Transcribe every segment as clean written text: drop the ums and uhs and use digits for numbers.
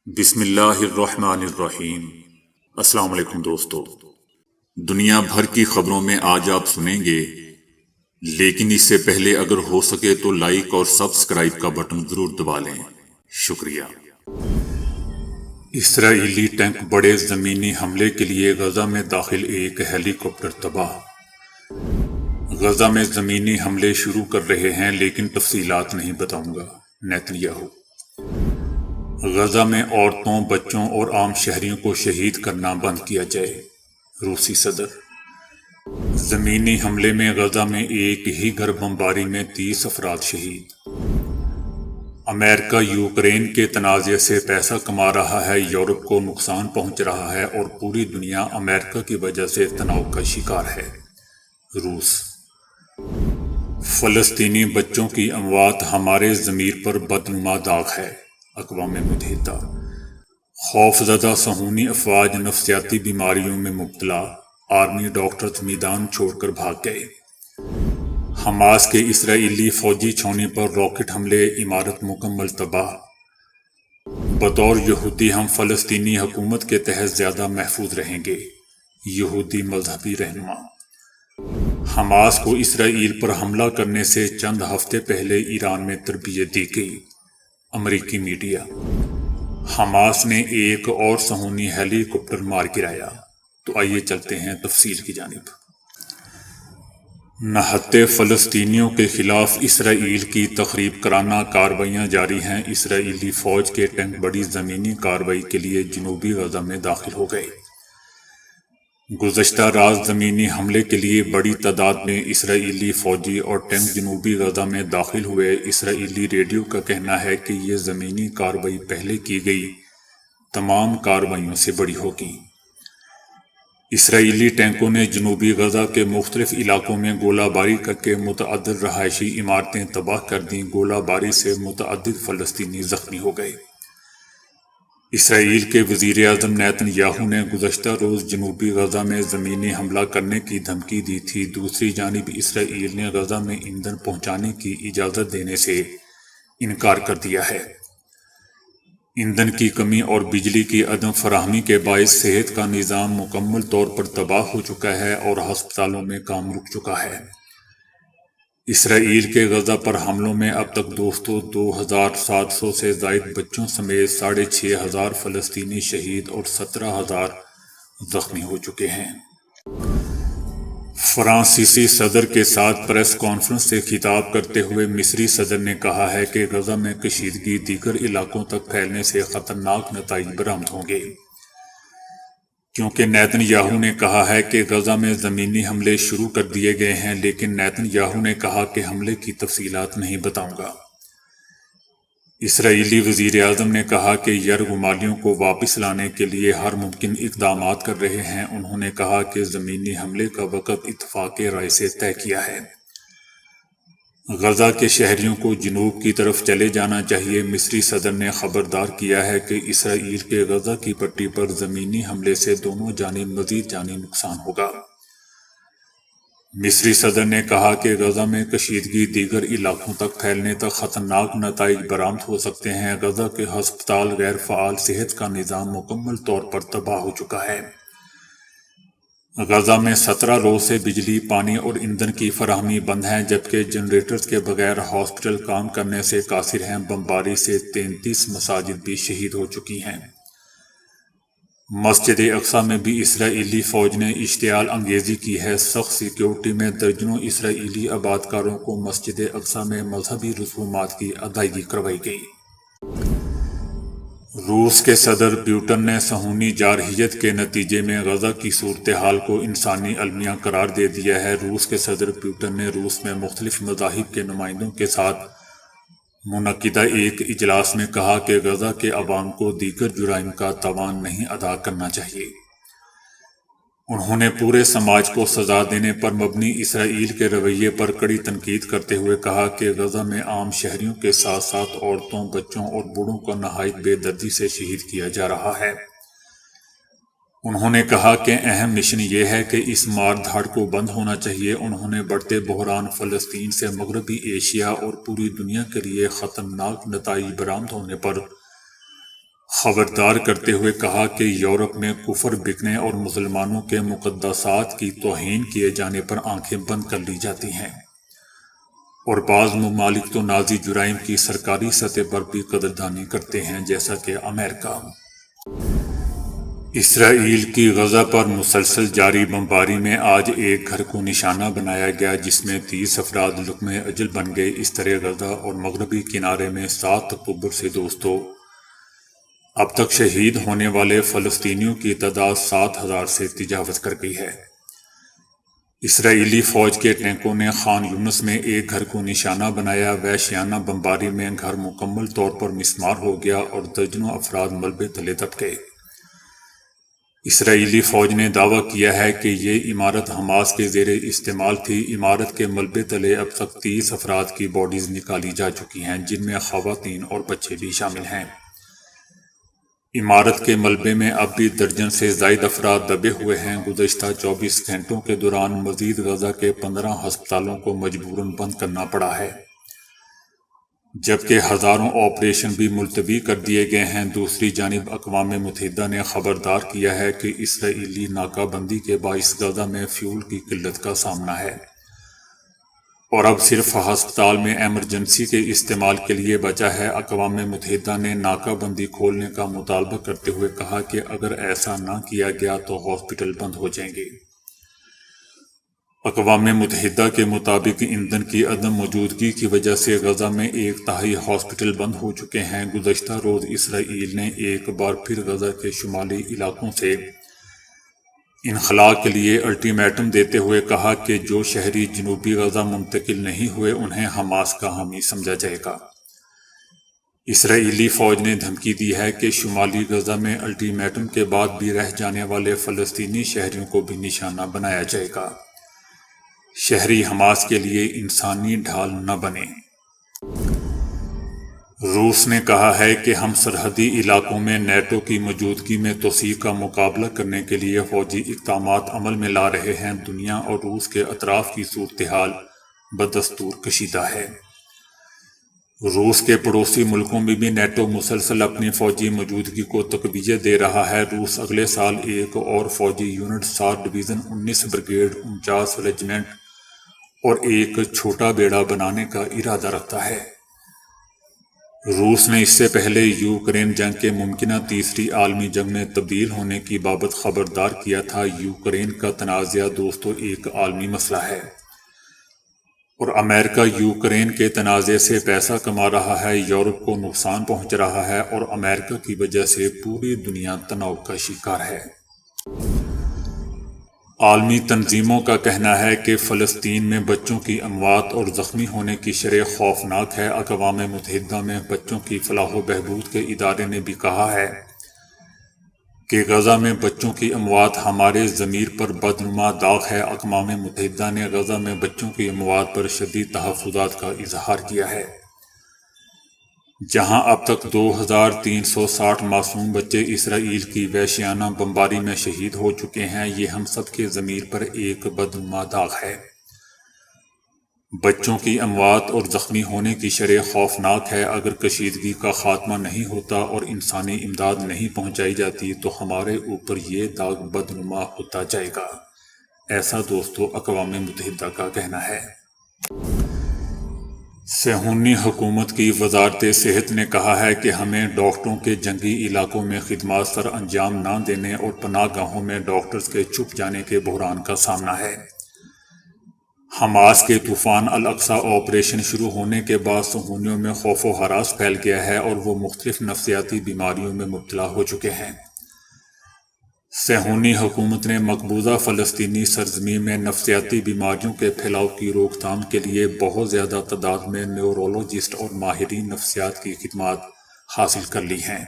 بسم اللہ الرحمن الرحیم۔ السلام علیکم دوستو، دنیا بھر کی خبروں میں آج آپ سنیں گے، لیکن اس سے پہلے اگر ہو سکے تو لائک اور سبسکرائب کا بٹن ضرور دبا لیں، شکریہ۔ اسرائیلی ٹینک بڑے زمینی حملے کے لیے غزہ میں داخل، ایک ہیلی کاپٹر تباہ۔ غزہ میں زمینی حملے شروع کر رہے ہیں لیکن تفصیلات نہیں بتاؤں گا، نیتن یاہو۔ غزہ میں عورتوں، بچوں اور عام شہریوں کو شہید کرنا بند کیا جائے، روسی صدر۔ زمینی حملے میں غزہ میں ایک ہی گھر بمباری میں 30 افراد شہید۔ امریکہ یوکرین کے تنازع سے پیسہ کما رہا ہے، یورپ کو نقصان پہنچ رہا ہے اور پوری دنیا امریکہ کی وجہ سے تناؤ کا شکار ہے، روس۔ فلسطینی بچوں کی اموات ہمارے ضمیر پر بدنما داغ ہے، اقوام متحدہ۔ خوفزدہ صہیونی افواج نفسیاتی بیماریوں میں مبتلا، آرمی ڈاکٹرز میدان چھوڑ کر بھاگ گئے۔ حماس کے اسرائیلی فوجی چھاؤنی پر راکٹ حملے، عمارت مکمل تباہ۔ بطور یہودی ہم فلسطینی حکومت کے تحت زیادہ محفوظ رہیں گے، یہودی مذہبی رہنما۔ حماس کو اسرائیل پر حملہ کرنے سے چند ہفتے پہلے ایران میں تربیت دی گئی، امریکی میڈیا۔ حماس نے ایک اور صہیونی ہیلی کاپٹر مار گرایا۔ تو آئیے چلتے ہیں تفصیل کی جانب۔ نہتے فلسطینیوں کے خلاف اسرائیل کی تخریب کرانہ کارروائیاں جاری ہیں، اسرائیلی فوج کے ٹینک بڑی زمینی کارروائی کے لیے جنوبی غزہ میں داخل ہو گئے۔ گزشتہ رات زمینی حملے کے لیے بڑی تعداد میں اسرائیلی فوجی اور ٹینک جنوبی غزہ میں داخل ہوئے۔ اسرائیلی ریڈیو کا کہنا ہے کہ یہ زمینی کارروائی پہلے کی گئی تمام کارروائیوں سے بڑی ہوگی۔ اسرائیلی ٹینکوں نے جنوبی غزہ کے مختلف علاقوں میں گولہ باری کر کے متعدد رہائشی عمارتیں تباہ کر دیں، گولہ باری سے متعدد فلسطینی زخمی ہو گئے۔ اسرائیل کے وزیر اعظم نیتن یاہو نے گزشتہ روز جنوبی غزہ میں زمینی حملہ کرنے کی دھمکی دی تھی۔ دوسری جانب اسرائیل نے غزہ میں ایندھن پہنچانے کی اجازت دینے سے انکار کر دیا ہے۔ ایندھن کی کمی اور بجلی کی عدم فراہمی کے باعث صحت کا نظام مکمل طور پر تباہ ہو چکا ہے اور ہسپتالوں میں کام رک چکا ہے۔ اسرائیل کے غزہ پر حملوں میں اب تک 2,700 سے زائد بچوں سمیت 6,500 فلسطینی شہید اور 17,000 زخمی ہو چکے ہیں۔ فرانسیسی صدر کے ساتھ پریس کانفرنس سے خطاب کرتے ہوئے مصری صدر نے کہا ہے کہ غزہ میں کشیدگی دیگر علاقوں تک پھیلنے سے خطرناک نتائج برآمد ہوں گے، کیونکہ نیتن یاہو نے کہا ہے کہ غزہ میں زمینی حملے شروع کر دیے گئے ہیں، لیکن نیتن یاہو نے کہا کہ حملے کی تفصیلات نہیں بتاؤں گا۔ اسرائیلی وزیر اعظم نے کہا کہ یرغمالیوں کو واپس لانے کے لیے ہر ممکن اقدامات کر رہے ہیں۔ انہوں نے کہا کہ زمینی حملے کا وقت اتفاق رائے سے طے کیا ہے۔ غزہ کے شہریوں کو جنوب کی طرف چلے جانا چاہیے۔ مصری صدر نے خبردار کیا ہے کہ اسرائیل کے غزہ کی پٹی پر زمینی حملے سے دونوں جانب مزید جانی نقصان ہوگا۔ مصری صدر نے کہا کہ غزہ میں کشیدگی دیگر علاقوں تک پھیلنے تک خطرناک نتائج برآمد ہو سکتے ہیں۔ غزہ کے ہسپتال غیر فعال، صحت کا نظام مکمل طور پر تباہ ہو چکا ہے۔ غزہ میں 17 روز سے بجلی، پانی اور ایندھن کی فراہمی بند ہے، جبکہ جنریٹرز کے بغیر ہاسپٹل کام کرنے سے قاصر ہیں۔ بمباری سے 33 مساجد بھی شہید ہو چکی ہیں۔ مسجد اقصی میں بھی اسرائیلی فوج نے اشتعال انگیزی کی ہے۔ سخت سیکیورٹی میں درجنوں اسرائیلی آبادکاروں کو مسجد اقصی میں مذہبی رسومات کی ادائیگی کروائی گئی۔ روس کے صدر پیوٹن نے صہیونی جارحیت کے نتیجے میں غزہ کی صورتحال کو انسانی المیہ قرار دے دیا ہے۔ روس کے صدر پیوٹن نے روس میں مختلف مذاہب کے نمائندوں کے ساتھ منعقدہ ایک اجلاس میں کہا کہ غزہ کے عوام کو دیگر جرائم کا تاوان نہیں ادا کرنا چاہیے۔ انہوں نے پورے سماج کو سزا دینے پر مبنی اسرائیل کے رویے پر کڑی تنقید کرتے ہوئے کہا کہ غزہ میں عام شہریوں کے ساتھ ساتھ عورتوں، بچوں اور بوڑھوں کو نہایت بے دردی سے شہید کیا جا رہا ہے۔ انہوں نے کہا کہ اہم مشن یہ ہے کہ اس مار دھاڑ کو بند ہونا چاہیے۔ انہوں نے بڑھتے بحران، فلسطین سے مغربی ایشیا اور پوری دنیا کے لیے خطرناک نتائج برآمد ہونے پر خبردار کرتے ہوئے کہا کہ یورپ میں کفر بکنے اور مسلمانوں کے مقدسات کی توہین کیے جانے پر آنکھیں بند کر لی جاتی ہیں، اور بعض ممالک تو نازی جرائم کی سرکاری سطح پر بھی قدردانی کرتے ہیں، جیسا کہ امریکہ۔ اسرائیل کی غزہ پر مسلسل جاری بمباری میں آج ایک گھر کو نشانہ بنایا گیا جس میں 30 افراد لقمۂ اجل بن گئے۔ اس طرح غزہ اور مغربی کنارے میں 7 اکتوبر سے دوستوں اب تک شہید ہونے والے فلسطینیوں کی تعداد 7,000 سے تجاوز کر گئی ہے۔ اسرائیلی فوج کے ٹینکوں نے خان یونس میں ایک گھر کو نشانہ بنایا۔ وحشیانہ بمباری میں گھر مکمل طور پر مسمار ہو گیا اور درجنوں افراد ملبے تلے دب گئے۔ اسرائیلی فوج نے دعویٰ کیا ہے کہ یہ عمارت حماس کے زیر استعمال تھی۔ عمارت کے ملبے تلے اب تک 30 افراد کی باڈیز نکالی جا چکی ہیں، جن میں خواتین اور بچے بھی شامل ہیں۔ عمارت کے ملبے میں اب بھی درجن سے زائد افراد دبے ہوئے ہیں۔ گزشتہ 24 گھنٹوں کے دوران مزید غزہ کے 15 ہسپتالوں کو مجبوراً بند کرنا پڑا ہے، جبکہ ہزاروں آپریشن بھی ملتوی کر دیے گئے ہیں۔ دوسری جانب اقوام متحدہ نے خبردار کیا ہے کہ اسرائیلی ناکہ بندی کے باعث غزہ میں فیول کی قلت کا سامنا ہے، اور اب صرف ہسپتال میں ایمرجنسی کے استعمال کے لیے بچا ہے۔ اقوام متحدہ نے ناکہ بندی کھولنے کا مطالبہ کرتے ہوئے کہا کہ اگر ایسا نہ کیا گیا تو ہاسپٹل بند ہو جائیں گے۔ اقوام متحدہ کے مطابق ایندھن کی عدم موجودگی کی وجہ سے غزہ میں 1/3 ہاسپٹل بند ہو چکے ہیں۔ گزشتہ روز اسرائیل نے ایک بار پھر غزہ کے شمالی علاقوں سے انخلاء کے لیے الٹیمیٹم دیتے ہوئے کہا کہ جو شہری جنوبی غزہ منتقل نہیں ہوئے انہیں حماس کا حامی سمجھا جائے گا۔ اسرائیلی فوج نے دھمکی دی ہے کہ شمالی غزہ میں الٹیمیٹم کے بعد بھی رہ جانے والے فلسطینی شہریوں کو بھی نشانہ بنایا جائے گا۔ شہری حماس کے لیے انسانی ڈھال نہ بنے۔ روس نے کہا ہے کہ ہم سرحدی علاقوں میں نیٹو کی موجودگی میں توسیع کا مقابلہ کرنے کے لیے فوجی اقدامات عمل میں لا رہے ہیں۔ دنیا اور روس کے اطراف کی صورتحال بدستور کشیدہ ہے۔ روس کے پڑوسی ملکوں میں بھی نیٹو مسلسل اپنی فوجی موجودگی کو تقویت دے رہا ہے۔ روس اگلے سال ایک اور فوجی یونٹ 7 ڈویژن 19 بریگیڈ 49 ریجیمنٹ اور ایک چھوٹا بیڑا بنانے کا ارادہ رکھتا ہے۔ روس نے اس سے پہلے یوکرین جنگ کے ممکنہ تیسری عالمی جنگ میں تبدیل ہونے کی بابت خبردار کیا تھا۔ یوکرین کا تنازعہ دوستو ایک عالمی مسئلہ ہے، اور امریکہ یوکرین کے تنازع سے پیسہ کما رہا ہے، یورپ کو نقصان پہنچ رہا ہے، اور امریکہ کی وجہ سے پوری دنیا تناؤ کا شکار ہے۔ عالمی تنظیموں کا کہنا ہے کہ فلسطین میں بچوں کی اموات اور زخمی ہونے کی شرح خوفناک ہے۔ اقوام متحدہ میں بچوں کی فلاح و بہبود کے ادارے نے بھی کہا ہے کہ غزہ میں بچوں کی اموات ہمارے ضمیر پر بدنما داغ ہے۔ اقوام متحدہ نے غزہ میں بچوں کی اموات پر شدید تحفظات کا اظہار کیا ہے، جہاں اب تک 2360 معصوم بچے اسرائیل کی وحشیانہ بمباری میں شہید ہو چکے ہیں۔ یہ ہم سب کے ضمیر پر ایک بدنما داغ ہے۔ بچوں کی اموات اور زخمی ہونے کی شرح خوفناک ہے۔ اگر کشیدگی کا خاتمہ نہیں ہوتا اور انسانی امداد نہیں پہنچائی جاتی تو ہمارے اوپر یہ داغ بدنما ہوتا جائے گا، ایسا دوستو اقوام متحدہ کا کہنا ہے۔ صہیونی حکومت کی وزارت صحت نے کہا ہے کہ ہمیں ڈاکٹروں کے جنگی علاقوں میں خدمات سر انجام نہ دینے اور پناہ گاہوں میں ڈاکٹرز کے چھپ جانے کے بحران کا سامنا ہے۔ حماس کے طوفان الاقصی آپریشن شروع ہونے کے بعد صہیونیوں میں خوف و ہراس پھیل گیا ہے اور وہ مختلف نفسیاتی بیماریوں میں مبتلا ہو چکے ہیں۔ صہیونی حکومت نے مقبوضہ فلسطینی سرزمین میں نفسیاتی بیماریوں کے پھیلاؤ کی روک تھام کے لیے بہت زیادہ تعداد میں نیورولوجسٹ اور ماہرین نفسیات کی خدمات حاصل کر لی ہیں۔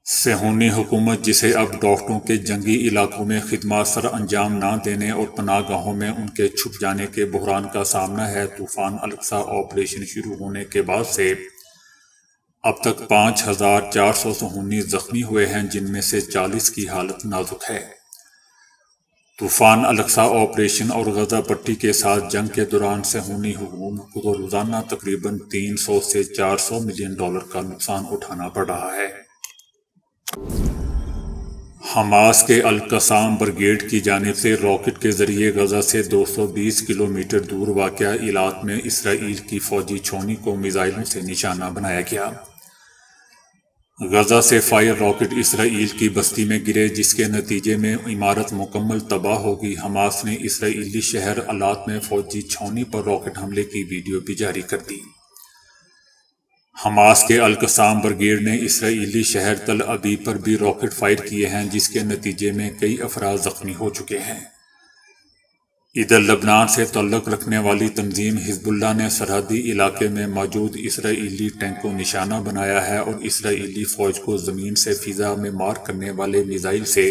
صہیونی حکومت جسے اب ڈاکٹروں کے جنگی علاقوں میں خدمات سر انجام نہ دینے اور پناہ گاہوں میں ان کے چھپ جانے کے بحران کا سامنا ہے۔ طوفان الاقصی آپریشن شروع ہونے کے بعد سے اب تک 5400 صہیونی زخمی ہوئے ہیں، جن میں سے 40 کی حالت نازک ہے۔ طوفان الاقصی آپریشن اور غزہ پٹی کے ساتھ جنگ کے دوران صہیونی حکومت کو روزانہ تقریباً 300 سے 400 ملین ڈالر کا نقصان اٹھانا پڑ رہا ہے۔ حماس کے القصام بریگیڈ کی جانب سے راکٹ کے ذریعے غزہ سے 220 کلومیٹر دور واقع علاق میں اسرائیل کی فوجی چھاؤنی کو میزائلوں سے نشانہ بنایا گیا۔ غزہ سے فائر راکٹ اسرائیل کی بستی میں گرے، جس کے نتیجے میں عمارت مکمل تباہ ہو گئی۔ حماس نے اسرائیلی شہر الات میں فوجی چھاؤنی پر راکٹ حملے کی ویڈیو بھی جاری کر دی۔ حماس کے القصام بریگیڈ نے اسرائیلی شہر تل ابیب پر بھی راکٹ فائر کیے ہیں، جس کے نتیجے میں کئی افراد زخمی ہو چکے ہیں۔ ادھر لبنان سے تعلق رکھنے والی تنظیم حزب اللہ نے سرحدی علاقے میں موجود اسرائیلی ٹینک کو نشانہ بنایا ہے اور اسرائیلی فوج کو زمین سے فضا میں مار کرنے والے میزائل سے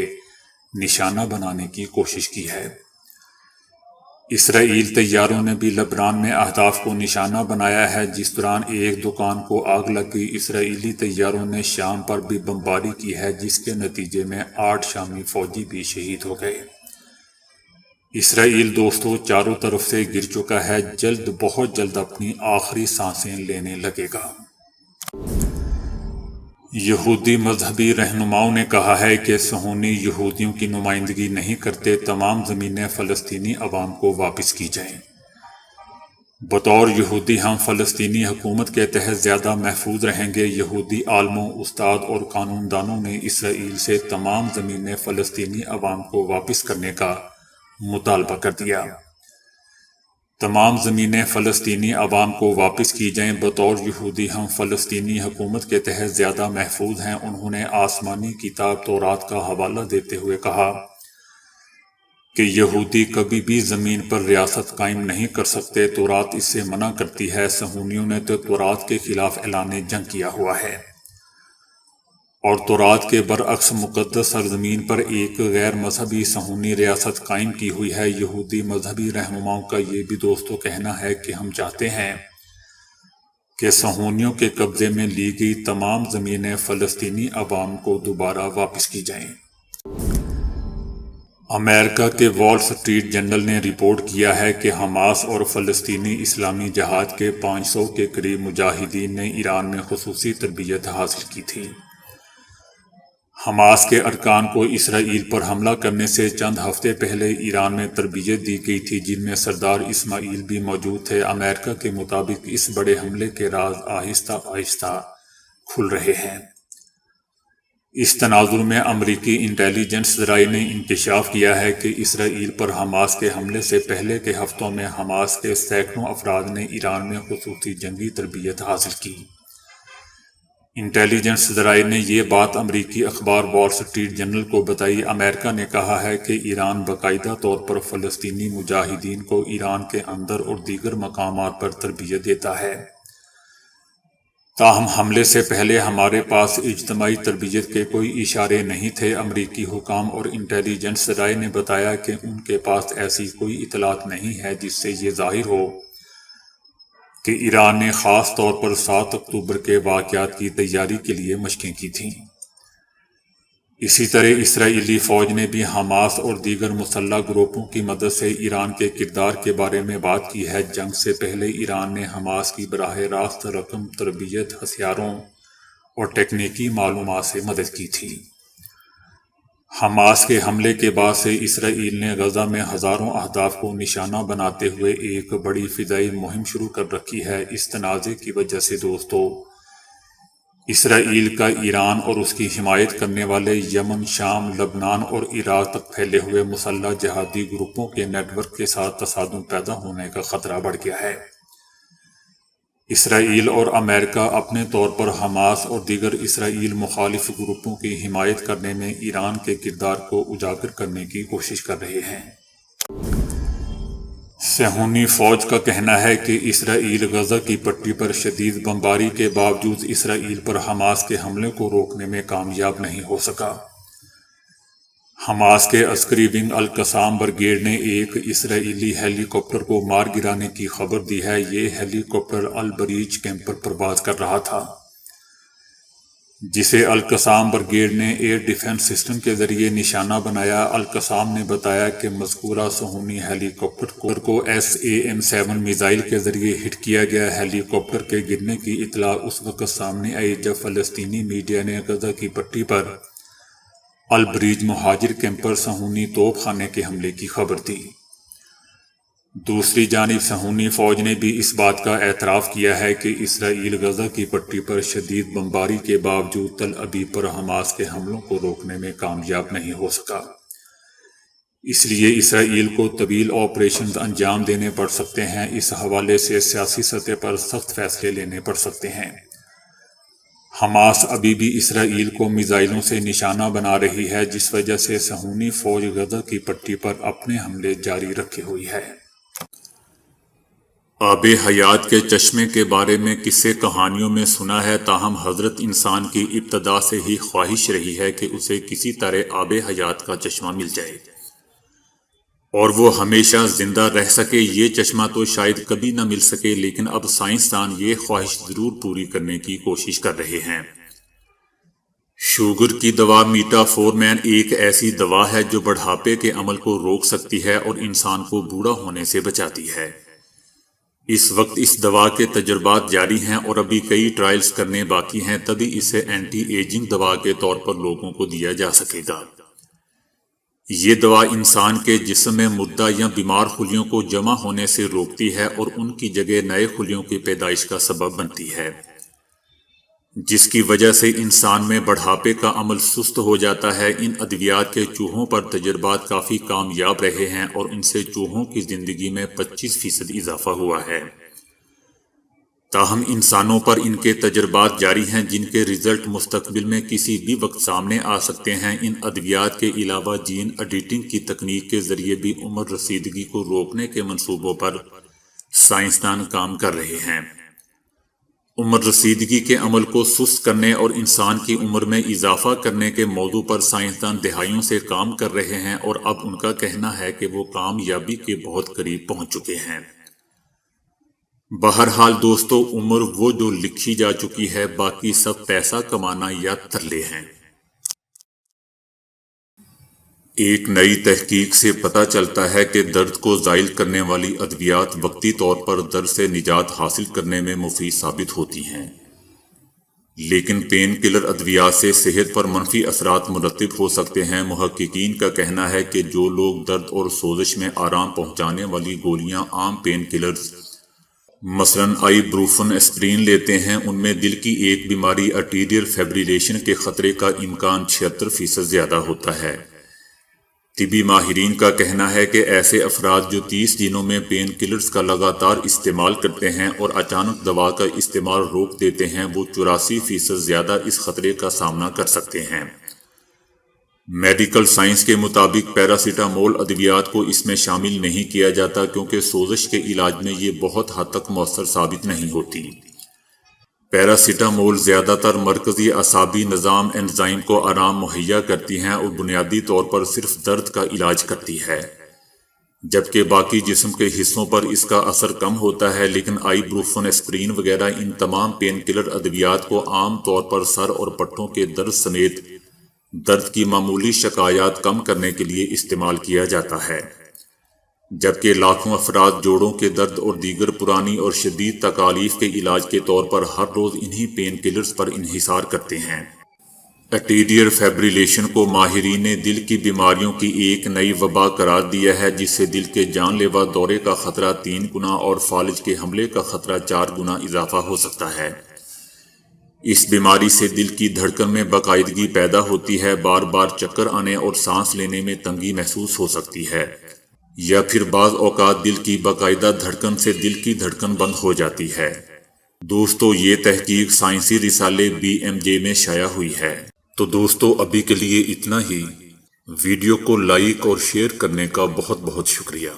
نشانہ بنانے کی کوشش کی ہے۔ اسرائیل طیاروں نے بھی لبنان میں اہداف کو نشانہ بنایا ہے، جس دوران ایک دکان کو آگ لگ گئی۔ اسرائیلی طیاروں نے شام پر بھی بمباری کی ہے، جس کے نتیجے میں 8 شامی فوجی بھی شہید ہو گئے۔ اسرائیل دوستو چاروں طرف سے گر چکا ہے، جلد بہت جلد اپنی آخری سانسیں لینے لگے گا۔ یہودی مذہبی رہنماؤں نے کہا ہے کہ صہیونی یہودیوں کی نمائندگی نہیں کرتے، تمام زمینیں فلسطینی عوام کو واپس کی جائیں۔ بطور یہودی ہم فلسطینی حکومت کے تحت زیادہ محفوظ رہیں گے۔ یہودی عالموں، استاد اور قانون دانوں نے اسرائیل سے تمام زمینیں فلسطینی عوام کو واپس کرنے کا مطالبہ کر دیا۔ تمام زمینیں فلسطینی عوام کو واپس کی جائیں۔ بطور یہودی ہم فلسطینی حکومت کے تحت زیادہ محفوظ ہیں۔ انہوں نے آسمانی کتاب تورات کا حوالہ دیتے ہوئے کہا کہ یہودی کبھی بھی زمین پر ریاست قائم نہیں کر سکتے، تورات اس سے منع کرتی ہے۔ صہیونیوں نے تو تورات کے خلاف اعلان جنگ کیا ہوا ہے، اور تورات کے برعکس مقدس سرزمین پر ایک غیر مذہبی صہیونی ریاست قائم کی ہوئی ہے۔ یہودی مذہبی رہنماؤں کا یہ بھی دوستو کہنا ہے کہ ہم چاہتے ہیں کہ صہیونیوں کے قبضے میں لی گئی تمام زمینیں فلسطینی عوام کو دوبارہ واپس کی جائیں۔ امریکہ کے وال سٹریٹ جرنل نے رپورٹ کیا ہے کہ حماس اور فلسطینی اسلامی جہاد کے 500 کے قریب مجاہدین نے ایران میں خصوصی تربیت حاصل کی تھی۔ حماس کے ارکان کو اسرائیل پر حملہ کرنے سے چند ہفتے پہلے ایران میں تربیت دی گئی تھی، جن میں سردار اسماعیل بھی موجود تھے۔ امریکہ کے مطابق اس بڑے حملے کے راز آہستہ آہستہ کھل رہے ہیں۔ اس تناظر میں امریکی انٹیلیجنس ذرائع نے انکشاف کیا ہے کہ اسرائیل پر حماس کے حملے سے پہلے کے ہفتوں میں حماس کے سینکڑوں افراد نے ایران میں خصوصی جنگی تربیت حاصل کی۔ انٹیلیجنس ذرائع نے یہ بات امریکی اخبار وال سٹریٹ جرنل کو بتائی۔ امریکہ نے کہا ہے کہ ایران باقاعدہ طور پر فلسطینی مجاہدین کو ایران کے اندر اور دیگر مقامات پر تربیت دیتا ہے، تاہم حملے سے پہلے ہمارے پاس اجتماعی تربیت کے کوئی اشارے نہیں تھے۔ امریکی حکام اور انٹیلیجنس ذرائع نے بتایا کہ ان کے پاس ایسی کوئی اطلاعات نہیں ہے جس سے یہ ظاہر ہو کہ ایران نے خاص طور پر 7 اکتوبر کے واقعات کی تیاری کے لیے مشقیں کی تھیں۔ اسی طرح اسرائیلی فوج نے بھی حماس اور دیگر مسلح گروپوں کی مدد سے ایران کے کردار کے بارے میں بات کی ہے۔ جنگ سے پہلے ایران نے حماس کی براہ راست رقم، تربیت، ہتھیاروں اور تکنیکی معلومات سے مدد کی تھی۔ حماس کے حملے کے بعد سے اسرائیل نے غزہ میں ہزاروں اہداف کو نشانہ بناتے ہوئے ایک بڑی فضائی مہم شروع کر رکھی ہے۔ اس تنازع کی وجہ سے دوستو اسرائیل کا ایران اور اس کی حمایت کرنے والے یمن، شام، لبنان اور عراق تک پھیلے ہوئے مسلح جہادی گروپوں کے نیٹ ورک کے ساتھ تصادم پیدا ہونے کا خطرہ بڑھ گیا ہے۔ اسرائیل اور امریکہ اپنے طور پر حماس اور دیگر اسرائیل مخالف گروپوں کی حمایت کرنے میں ایران کے کردار کو اجاگر کرنے کی کوشش کر رہے ہیں۔ صہیونی فوج کا کہنا ہے کہ اسرائیل غزہ کی پٹی پر شدید بمباری کے باوجود اسرائیل پر حماس کے حملے کو روکنے میں کامیاب نہیں ہو سکا۔ حماس کے عسکری ونگ القصام بریگیڈ نے ایک اسرائیلی ہیلی کاپٹر کو مار گرانے کی خبر دی ہے۔ یہ ہیلی کاپٹر البریج کیمپ پر پرواز کر رہا تھا۔ جسے القصام بریگیڈ نے ایئر ڈیفنس سسٹم کے ذریعے نشانہ بنایا۔ القصام نے بتایا کہ مذکورہ صہیونی ہیلی کاپٹر کو SAM-7 میزائل کے ذریعے ہٹ کیا گیا۔ ہیلی کاپٹر کے گرنے کی اطلاع اس وقت سامنے آئی جب فلسطینی میڈیا نے غزہ کی پٹی پر البریج مہاجر کیمپ پر صہیونی توپ خانے کے حملے کی خبر دی۔ دوسری جانب صہیونی فوج نے بھی اس بات کا اعتراف کیا ہے کہ اسرائیل غزہ کی پٹی پر شدید بمباری کے باوجود تل ابیب پر حماس کے حملوں کو روکنے میں کامیاب نہیں ہو سکا۔ اس لیے اسرائیل کو طویل آپریشنز انجام دینے پڑ سکتے ہیں۔ اس حوالے سے سیاسی سطح پر سخت فیصلے لینے پڑ سکتے ہیں۔ حماس ابھی بھی اسرائیل کو میزائلوں سے نشانہ بنا رہی ہے، جس وجہ سے صہیونی فوج غزہ کی پٹی پر اپنے حملے جاری رکھے ہوئی ہے۔ آب حیات کے چشمے کے بارے میں قصے کہانیوں میں سنا ہے، تاہم حضرت انسان کی ابتدا سے ہی خواہش رہی ہے کہ اسے کسی طرح آب حیات کا چشمہ مل جائے اور وہ ہمیشہ زندہ رہ سکے۔ یہ چشمہ تو شاید کبھی نہ مل سکے، لیکن اب سائنسدان یہ خواہش ضرور پوری کرنے کی کوشش کر رہے ہیں۔ شوگر کی دوا میٹا فورمین ایک ایسی دوا ہے جو بڑھاپے کے عمل کو روک سکتی ہے اور انسان کو بوڑھا ہونے سے بچاتی ہے۔ اس وقت اس دوا کے تجربات جاری ہیں اور ابھی کئی ٹرائلز کرنے باقی ہیں، تبھی اسے اینٹی ایجنگ دوا کے طور پر لوگوں کو دیا جا سکے گا۔ یہ دوا انسان کے جسم میں مردہ یا بیمار خلیوں کو جمع ہونے سے روکتی ہے اور ان کی جگہ نئے خلیوں کی پیدائش کا سبب بنتی ہے، جس کی وجہ سے انسان میں بڑھاپے کا عمل سست ہو جاتا ہے۔ ان ادویات کے چوہوں پر تجربات کافی کامیاب رہے ہیں اور ان سے چوہوں کی زندگی میں 25% اضافہ ہوا ہے۔ تاہم انسانوں پر ان کے تجربات جاری ہیں، جن کے رزلٹ مستقبل میں کسی بھی وقت سامنے آ سکتے ہیں۔ ان ادویات کے علاوہ جین ایڈیٹنگ کی تکنیک کے ذریعے بھی عمر رسیدگی کو روکنے کے منصوبوں پر سائنسدان کام کر رہے ہیں۔ عمر رسیدگی کے عمل کو سست کرنے اور انسان کی عمر میں اضافہ کرنے کے موضوع پر سائنسدان دہائیوں سے کام کر رہے ہیں اور اب ان کا کہنا ہے کہ وہ کامیابی کے بہت قریب پہنچ چکے ہیں۔ بہرحال دوستو، عمر وہ جو لکھی جا چکی ہے، باقی سب پیسہ کمانا یا ترلے ہیں۔ ایک نئی تحقیق سے پتہ چلتا ہے کہ درد کو زائل کرنے والی ادویات وقتی طور پر درد سے نجات حاصل کرنے میں مفید ثابت ہوتی ہیں، لیکن پین کلر ادویات سے صحت پر منفی اثرات مرتب ہو سکتے ہیں۔ محققین کا کہنا ہے کہ جو لوگ درد اور سوزش میں آرام پہنچانے والی گولیاں، عام پین کلرز مثلاً آئیبروفن اسپرین لیتے ہیں، ان میں دل کی ایک بیماری آرٹیریل فائبریلیشن کے خطرے کا امکان 76% زیادہ ہوتا ہے۔ طبی ماہرین کا کہنا ہے کہ ایسے افراد جو 30 دنوں میں پین کلرز کا لگاتار استعمال کرتے ہیں اور اچانک دوا کا استعمال روک دیتے ہیں، وہ 84% زیادہ اس خطرے کا سامنا کر سکتے ہیں۔ میڈیکل سائنس کے مطابق پیراسیٹامول ادویات کو اس میں شامل نہیں کیا جاتا کیونکہ سوزش کے علاج میں یہ بہت حد تک مؤثر ثابت نہیں ہوتی۔ پیراسیٹامول زیادہ تر مرکزی اعصابی نظام انزائم کو آرام مہیا کرتی ہیں اور بنیادی طور پر صرف درد کا علاج کرتی ہے، جبکہ باقی جسم کے حصوں پر اس کا اثر کم ہوتا ہے۔ لیکن آئیبروفن اسپرین وغیرہ ان تمام پین کلر ادویات کو عام طور پر سر اور پٹھوں کے درد سمیت درد کی معمولی شکایات کم کرنے کے لیے استعمال کیا جاتا ہے، جبکہ لاکھوں افراد جوڑوں کے درد اور دیگر پرانی اور شدید تکالیف کے علاج کے طور پر ہر روز انہی پین کلرز پر انحصار کرتے ہیں۔ آرٹیریل فائبریلیشن کو ماہرین نے دل کی بیماریوں کی ایک نئی وبا قرار دیا ہے، جس سے دل کے جان لیوا دورے کا خطرہ 3 گنا اور فالج کے حملے کا خطرہ 4 گنا اضافہ ہو سکتا ہے۔ اس بیماری سے دل کی دھڑکن میں باقاعدگی پیدا ہوتی ہے، بار بار چکر آنے اور سانس لینے میں تنگی محسوس ہو سکتی ہے، یا پھر بعض اوقات دل کی باقاعدہ دھڑکن سے دل کی دھڑکن بند ہو جاتی ہے۔ دوستو، یہ تحقیق سائنسی رسالے BMJ میں شائع ہوئی ہے۔ تو دوستو، ابھی کے لیے اتنا ہی۔ ویڈیو کو لائک اور شیئر کرنے کا بہت بہت شکریہ۔